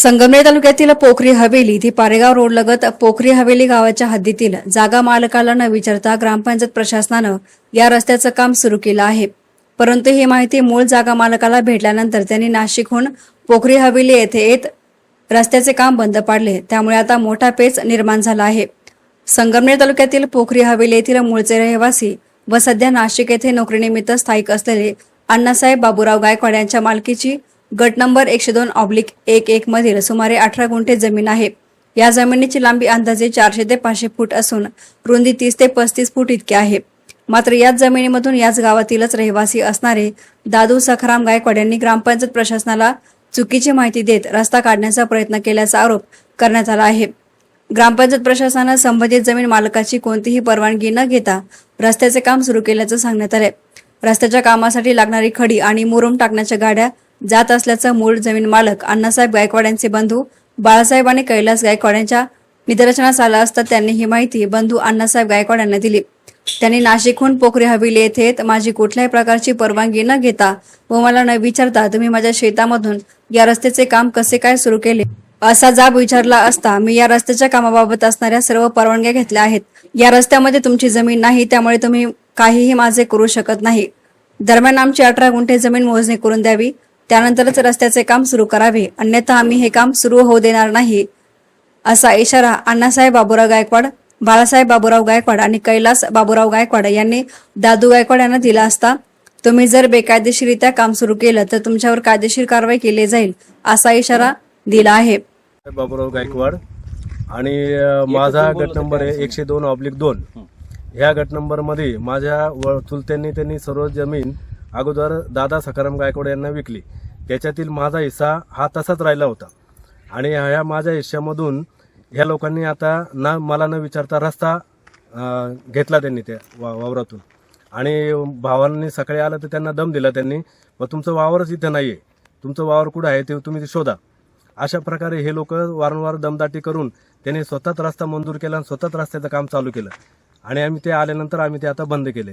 संगमनेर तालुक्यातील पोखरी हवेली ते पारेगाव रोड लगत पोखरी हवेली गावाच्या हद्दीतील जागा मालकाला न विचारता ग्रामपंचायत प्रशासनानं या रस्त्याचं काम सुरू केलं आहे। परंतु ही माहिती मूळ जागा मालकाला भेटल्यानंतर त्यांनी नाशिकहून पोखरी हवेली येथे येत रस्त्याचे काम बंद पाडले। त्यामुळे आता मोठा पेच निर्माण झाला आहे। संगमनेर तालुक्यातील पोखरी हवेली येथील मूळचे रहिवासी व सध्या नाशिक येथे नोकरीनिमित्त स्थायिक असलेले अण्णासाहेब बाबूराव गायकवाड यांच्या मालकीची गट नंबर 102/11 मधील सुमारे 18 गुंठे जमीन आहे। या जमिनीची लांबी अंदाजे 400 ते 500 फूट असून रुंदी 30 ते 35 फूट इतकी आहे। मात्र याच जमिनीमधून याच गावातीलच रहिवासी असणारे दादू सखाराम गायकवाड यांनी ग्रामपंचायत प्रशासनाला चुकीची माहिती देत रस्ता काढण्याचा प्रयत्न केल्याचा आरोप करण्यात आला आहे। ग्रामपंचायत प्रशासनाने संबंधित जमीन मालकाची कोणतीही परवानगी न घेता रस्त्याचे काम सुरू केल्याचं सांगण्यात आले। रस्त्याच्या कामासाठी लागणारी खडी आणि मुरुम टाकण्याच्या गाड्या जात असल्याचं मूळ जमीन मालक अण्णासाहेब गायकवाड यांचे बंधू बाळासाहेब आणि कैलास गायकवाड यांच्या निदर्शनास आलं असता त्यांनी ही माहिती बंधू अण्णासाहेब गायकवाड यांना दिली। त्यांनी नाशिकहून पोखरी हवेली येथे येत माझी कुठल्याही प्रकारची परवानगी न घेता व मला न विचारता तुम्ही माझ्या शेतामधून या रस्त्याचे काम कसे काय सुरू केले असा जाब विचारला असता मी या रस्त्याच्या कामाबाबत असणाऱ्या सर्व परवानग्या घेतल्या आहेत। या रस्त्यामध्ये तुमची जमीन नाही, त्यामुळे तुम्ही काहीही माझे करू शकत नाही। दरम्यान आमची 18 गुंठे जमीन मोजणी करून द्यावी, त्यानंतरच रस्त्याचे काम सुरू करावे, अन्यथा आम्ही हे काम सुरू होऊ देणार नाही असा इशारा अण्णासाहेब बाबूराव गायकवाड, बाळासाहेब बाबूराव गायकवाड आणि कैलास बाबूराव गायकवाड यांनी दादू गायकवाड यांना दिला असता तुम्ही जर बेकायदेशीररित्या काम सुरू केलं तर तुमच्यावर कायदेशीर कारवाई केली जाईल असा इशारा दिला आहे। बाबूराव गायकवाड आणि माझा गट नंबर आहे 102/2। ह्या गट नंबर मध्ये माझ्या चुलत्यांनी सर्व जमीन अगोदर दादा सखाराम गायकवाड यांना विकली। त्याच्यातील माझा हिस्सा हा तसाच राहिला होता आणि ह्या माझ्या हिस्स्यामधून ह्या लोकांनी आता मला न विचारता रस्ता घेतला त्यांनी त्या वावरातून। आणि भावांनी सकाळी आलं तर त्यांना दम दिला त्यांनी, व तुमचं वावरच इथं नाहीये, तुमचं वावर कुठं आहे ते तुम्ही शोधा। अशा प्रकारे हे लोक वारंवार दमदाटी करून त्यांनी स्वतःच रस्ता मंजूर केला आणि स्वतःच रस्त्याचं काम चालू केलं आणि आम्ही ते आल्यानंतर आम्ही ते आता बंद केले।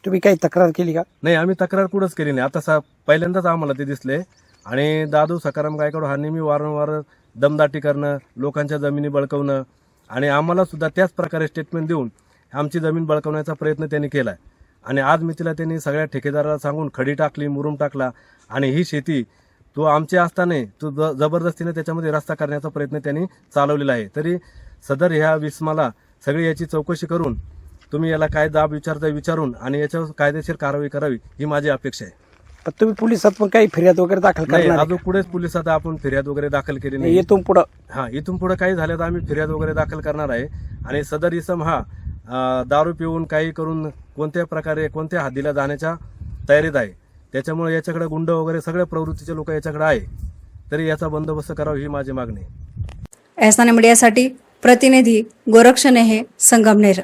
तुम्ही काही तक्रार केली का? नाही, आम्ही तक्रार कुठंच केली नाही। आता पहिल्यांदाच आम्हाला ते दिसले आणि दादू सखाराम गायकवाड हा नेहमी वारंवार दमदाटी करणं, लोकांच्या जमिनी बळकवणं आणि आम्हाला सुद्धा त्याच प्रकारे स्टेटमेंट देऊन आमची जमीन बळकवण्याचा प्रयत्न त्यांनी केलाय। आणि आज मी तिला त्यांनी सगळ्या ठेकेदाराला सांगून खडी टाकली, मुरुम टाकला आणि ही शेती तो आमची असताना तो जबरदस्तीने त्याच्यामध्ये रस्ता करण्याचा प्रयत्न त्यांनी चालवलेला आहे। तरी सदर ह्या विस्माला सगळी याची चौकशी करून तुम्ही याला काय दाब विचारून आणि याच्यावर कायदेशीर कारवाई करावी ही माझी अपेक्षा आहे। पण तुम्ही पोलिसात पण काही फिर्याद वगैरे दाखल नाही, करणार? अजून पुढेच पोलिसात आपण फिर्याद वगैरे दाखल केली नाही। इथून पुढे इथून पुढे काही झालं तर आम्ही फिर्याद वगैरे दाखल करणार आहे। आणि सदर इसम हा दारू पिऊन काही करून कोणत्या प्रकारे कोणत्या हद्दीला जाण्याच्या तयारीत आहे, त्याच्यामुळे याच्याकडे गुंड वगैरे सगळ्या प्रवृत्तीचे लोक याच्याकडे आहे, तरी याचा बंदोबस्त करावा ही माझी मागणी आहे। एसआरए मीडियासाठी प्रतिनिधी गोरक्ष नेहे, संगमनेर।